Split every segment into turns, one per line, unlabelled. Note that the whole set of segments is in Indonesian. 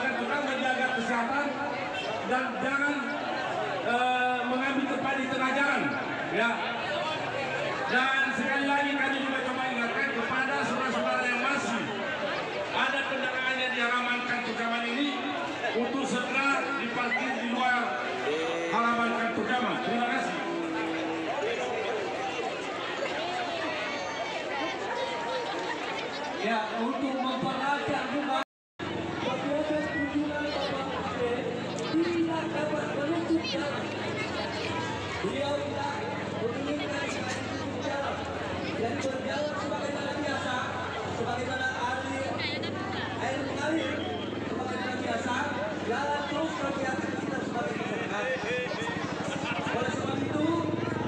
akan tetap menjaga kesehatan dan jangan mengambil tempat di tengah jalan, ya. Dan sekali lagi kami juga coba ingatkan kepada saudara-saudara yang masih ada kendaraan yang diamankan Jaman ini untuk segera diparkir di luar halaman kantor Jaman. Terima kasih.
Ya, untuk memperlancar juga proses kunjungan Bapak Kapten tidak dapat menutup jalan. Beliau tidak menginginkan menutup jalan dan berjalan sebagaimana biasa, sebagaimana air mengalir, sebagaimana biasa, jalan terus kegiatan kita sebagai masyarakat. Oleh sebab itu,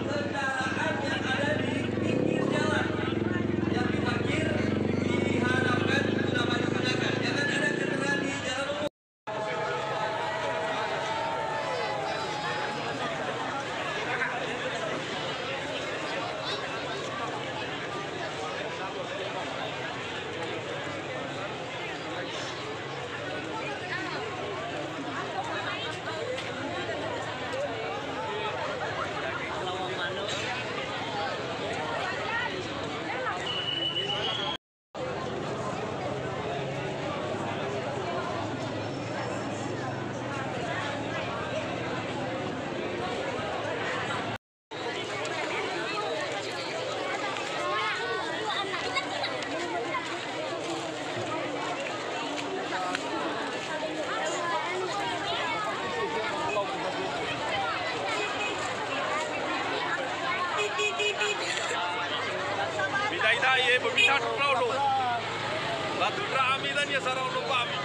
kendaraan yang ada di pinggir jalan yang diparkir diharapkan dapat digunakan. Jangan ada kendaraan di jalan umum.
Bidai berbicara terlalu, batu drama dan ya sarang lupa mi.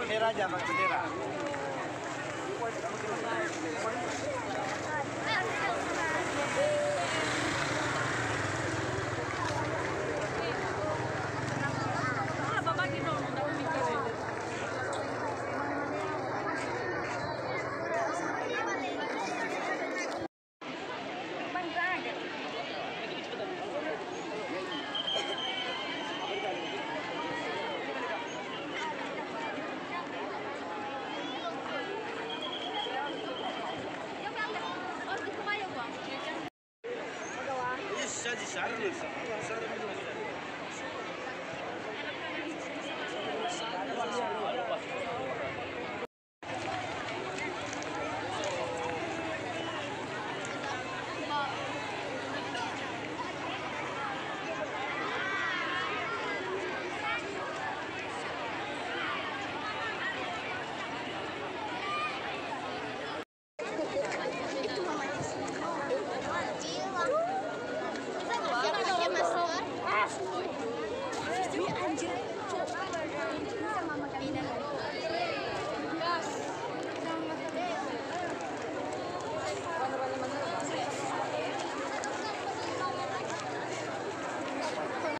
Bendera aja, pakai bendera.
Já de charme,